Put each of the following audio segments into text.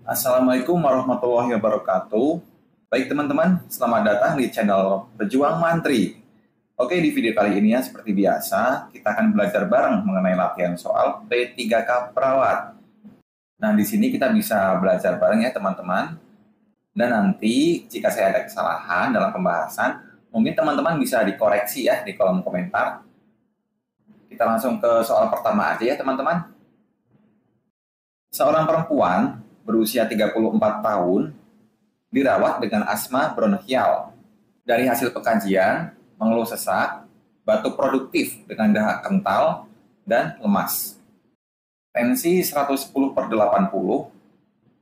Assalamualaikum warahmatullahi wabarakatuh. Baik teman-teman, selamat datang di channel Berjuang Mantri. Oke, di video kali ini ya seperti biasa, kita akan belajar bareng mengenai latihan soal P3K Perawat. Nah, di sini kita bisa belajar bareng ya teman-teman. Dan nanti jika saya ada kesalahan dalam pembahasan, mungkin teman-teman bisa dikoreksi ya di kolom komentar. Kita langsung ke soal pertama aja ya teman-teman. Seorang perempuan berusia 34 tahun dirawat dengan asma bronkial. Dari hasil pengkajian, mengeluh sesak, batuk produktif dengan dahak kental, dan lemas. Tensi 110/80,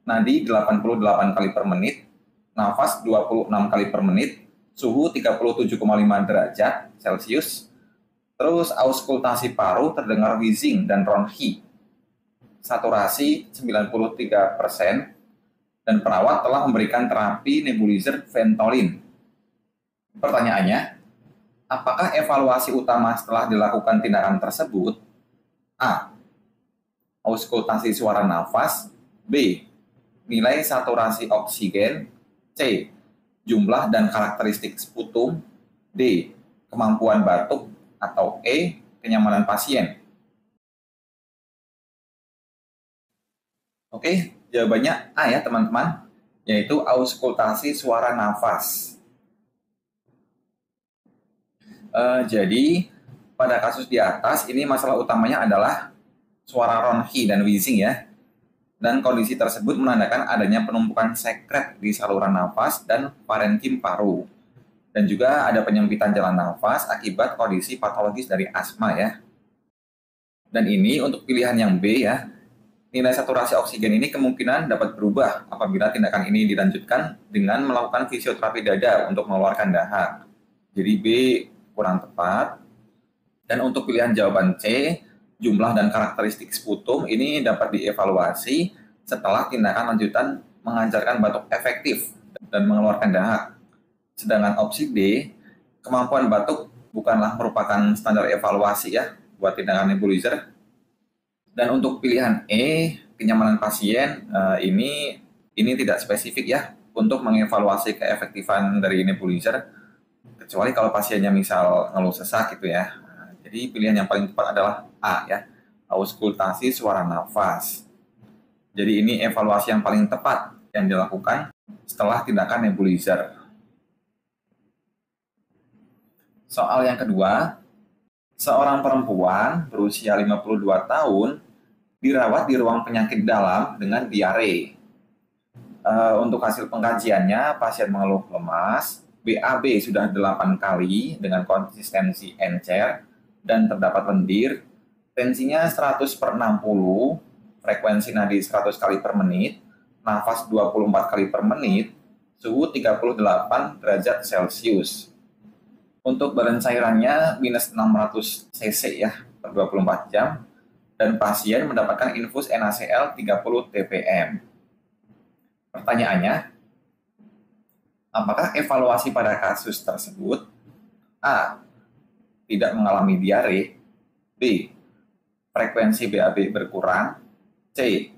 nadi 88 kali per menit, nafas 26 kali per menit, suhu 37,5 derajat Celcius, terus auskultasi paru terdengar wheezing dan ronchi. Saturasi 93%, dan perawat telah memberikan terapi nebulizer Ventolin. Pertanyaannya, apakah evaluasi utama setelah dilakukan tindakan tersebut? A. Auskultasi suara nafas. B. Nilai saturasi oksigen. C. Jumlah dan karakteristik sputum. D. Kemampuan batuk. Atau E. Kenyamanan pasien. Oke, jawabannya A ya teman-teman, yaitu auskultasi suara nafas. Jadi pada kasus di atas ini masalah utamanya adalah suara ronchi dan wheezing ya. Dan kondisi tersebut menandakan adanya penumpukan sekret di saluran nafas dan parenkim paru. Dan juga ada penyempitan jalan nafas akibat kondisi patologis dari asma ya. Dan ini untuk pilihan yang B ya. Nilai saturasi oksigen ini kemungkinan dapat berubah apabila tindakan ini dilanjutkan dengan melakukan fisioterapi dada untuk mengeluarkan dahak. Jadi B kurang tepat. Dan untuk pilihan jawaban C, jumlah dan karakteristik sputum ini dapat dievaluasi setelah tindakan lanjutan mengajarkan batuk efektif dan mengeluarkan dahak. Sedangkan opsi D, kemampuan batuk bukanlah merupakan standar evaluasi ya buat tindakan nebulizer. Dan untuk pilihan E, kenyamanan pasien, ini tidak spesifik ya untuk mengevaluasi keefektifan dari nebulizer, kecuali kalau pasiennya misal ngeluh sesak gitu ya. Jadi pilihan yang paling tepat adalah A ya, auskultasi suara nafas. Jadi ini evaluasi yang paling tepat yang dilakukan setelah tindakan nebulizer. Soal yang kedua, seorang perempuan berusia 52 tahun dirawat di ruang penyakit dalam dengan diare. Untuk hasil pengkajiannya, pasien mengeluh lemas, BAB sudah 8 kali dengan konsistensi encer dan terdapat lendir, tensinya 100/60, frekuensi nadi 100 kali per menit, nafas 24 kali per menit, suhu 38 derajat Celcius. Untuk badan cairannya minus 600 cc ya per 24 jam, dan pasien mendapatkan infus NaCl 30 ppm. Pertanyaannya, apakah evaluasi pada kasus tersebut? A. Tidak mengalami diare. B. Frekuensi BAB berkurang. C.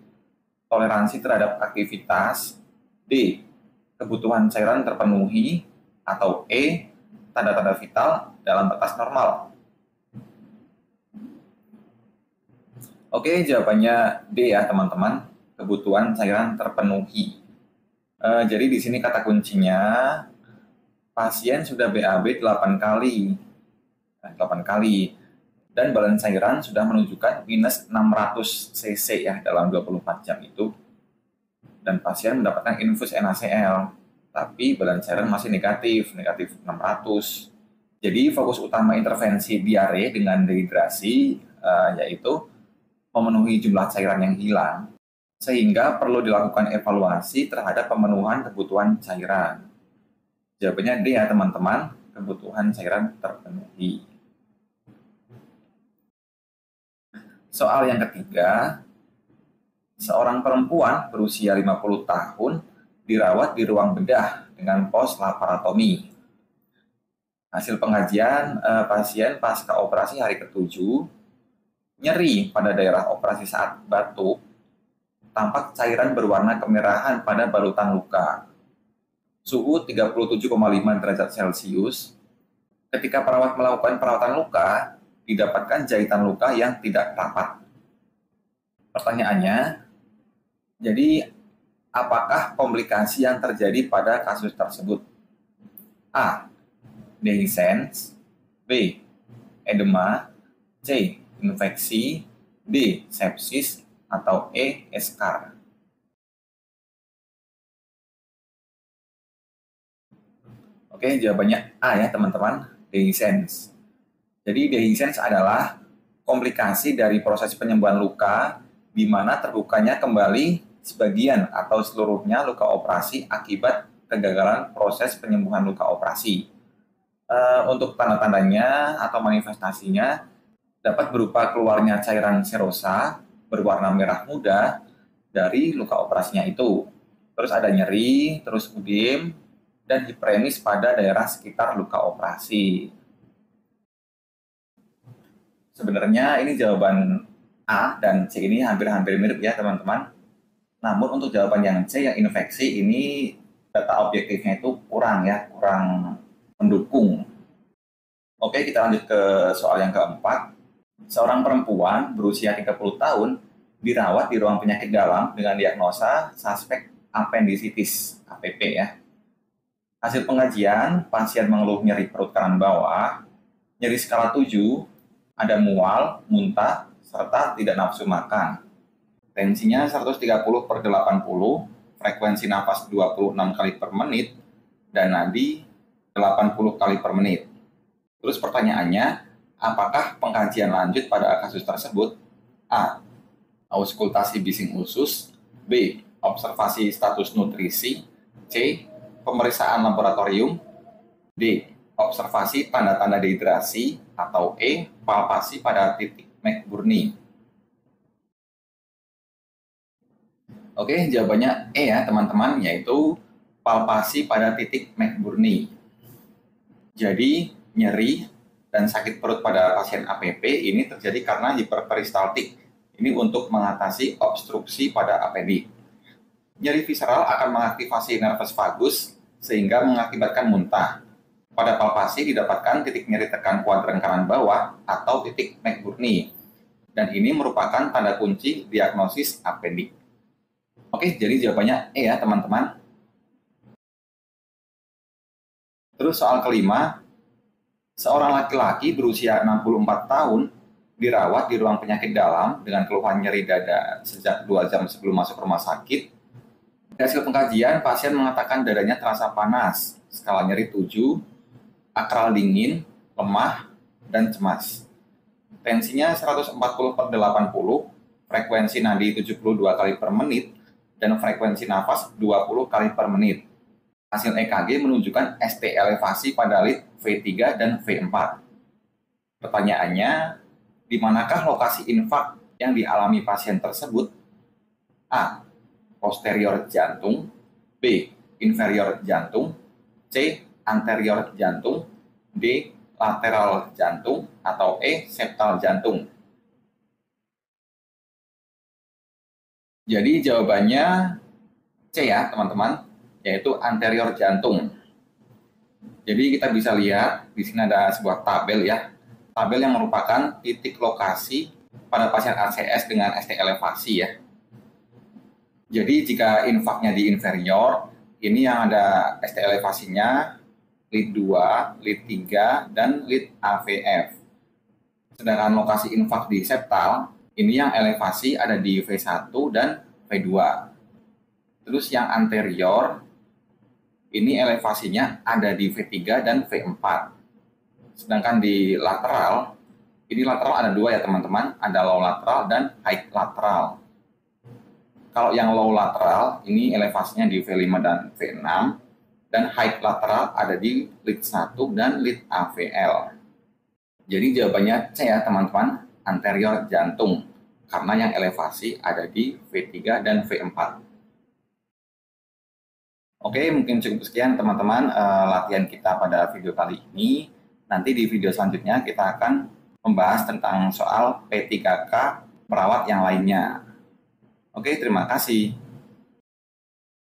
Toleransi terhadap aktivitas. D. Kebutuhan cairan terpenuhi. Atau E. Tanda-tanda vital dalam batas normal. Oke, jawabannya D ya teman-teman, kebutuhan cairan terpenuhi. Jadi di sini kata kuncinya, pasien sudah BAB 8 kali, dan badan cairan sudah menunjukkan minus 600 cc ya dalam 24 jam itu, dan pasien mendapatkan infus NaCl, tapi badan cairan masih negatif 600. Jadi fokus utama intervensi diare dengan dehidrasi yaitu memenuhi jumlah cairan yang hilang, sehingga perlu dilakukan evaluasi terhadap pemenuhan kebutuhan cairan. Jawabannya D ya teman-teman, kebutuhan cairan terpenuhi. Soal yang ketiga, seorang perempuan berusia 50 tahun dirawat di ruang bedah dengan pos laparotomi. Hasil pengajian pasien pasca operasi hari ke-7, nyeri pada daerah operasi saat batuk, tampak cairan berwarna kemerahan pada balutan luka. Suhu 37,5 derajat Celcius. Ketika perawat melakukan perawatan luka, didapatkan jahitan luka yang tidak rapat. Pertanyaannya, jadi apakah komplikasi yang terjadi pada kasus tersebut? A. Dehiscence. B. Edema. C. Infeksi. D. Sepsis. Atau E. Eschar. Oke, jawabannya A ya teman-teman, dehiscence. Jadi dehiscence adalah komplikasi dari proses penyembuhan luka di mana terbukanya kembali sebagian atau seluruhnya luka operasi akibat kegagalan proses penyembuhan luka operasi. Untuk tanda-tandanya atau manifestasinya dapat berupa keluarnya cairan serosa berwarna merah muda dari luka operasinya itu. Terus ada nyeri, terus udem, dan hiperemis pada daerah sekitar luka operasi. Sebenarnya ini jawaban A dan C ini hampir-hampir mirip ya teman-teman. Namun untuk jawaban yang C, yang infeksi, ini data objektifnya itu kurang mendukung. Oke, kita lanjut ke soal yang keempat. Seorang perempuan berusia 30 tahun dirawat di ruang penyakit dalam dengan diagnosa suspek appendicitis, APP ya. Hasil pengajian, pasien mengeluh nyeri perut kanan bawah, nyeri skala 7, ada mual, muntah, serta tidak nafsu makan. Tensinya 130/80, frekuensi nafas 26 kali per menit, dan nadi 80 kali per menit. Terus pertanyaannya, apakah pengkajian lanjut pada kasus tersebut? A. Auskultasi bising usus. B. Observasi status nutrisi. C. Pemeriksaan laboratorium. D. Observasi tanda-tanda dehidrasi. Atau E. Palpasi pada titik McBurney. Oke, jawabannya E ya teman-teman, yaitu palpasi pada titik McBurney. Jadi, nyeri dan sakit perut pada pasien APP ini terjadi karena hiperperistaltik. Ini untuk mengatasi obstruksi pada apendik. Nyeri visceral akan mengaktifasi nervus vagus sehingga mengakibatkan muntah. Pada palpasi didapatkan titik nyeri tekan kuadran kanan bawah atau titik McBurney. Dan ini merupakan tanda kunci diagnosis apendik. Oke, jadi jawabannya E ya teman-teman. Terus soal kelima, seorang laki-laki berusia 64 tahun dirawat di ruang penyakit dalam dengan keluhan nyeri dada sejak 2 jam sebelum masuk rumah sakit. Hasil pengkajian, pasien mengatakan dadanya terasa panas, skala nyeri 7, akral dingin, lemah, dan cemas. Tensinya 140/80, frekuensi nadi 72 kali per menit, dan frekuensi nafas 20 kali per menit. Hasil EKG menunjukkan ST elevasi pada lead V3 dan V4. Pertanyaannya, di manakah lokasi infak yang dialami pasien tersebut? A. Posterior jantung. B. Inferior jantung. C. Anterior jantung. D. Lateral jantung. Atau E. Septal jantung. Jadi jawabannya C ya teman-teman, yaitu anterior jantung. Jadi kita bisa lihat di sini ada sebuah tabel ya. Tabel yang merupakan titik lokasi pada pasien ACS dengan ST elevasi ya. Jadi jika infaknya di inferior, ini yang ada ST elevasinya lead 2, lead 3, dan lead AVF. Sedangkan lokasi infak di septal, ini yang elevasi ada di V1 dan V2. Terus yang anterior, ini elevasinya ada di V3 dan V4. Sedangkan di lateral, ini lateral ada 2 ya teman-teman, ada low lateral dan high lateral. Kalau yang low lateral, ini elevasinya di V5 dan V6, dan high lateral ada di lead 1 dan lead AVL. Jadi jawabannya C ya teman-teman, anterior jantung, karena yang elevasi ada di V3 dan V4. Oke, mungkin cukup sekian teman-teman latihan kita pada video kali ini. Nanti di video selanjutnya kita akan membahas tentang soal P3K perawat yang lainnya. Oke, terima kasih.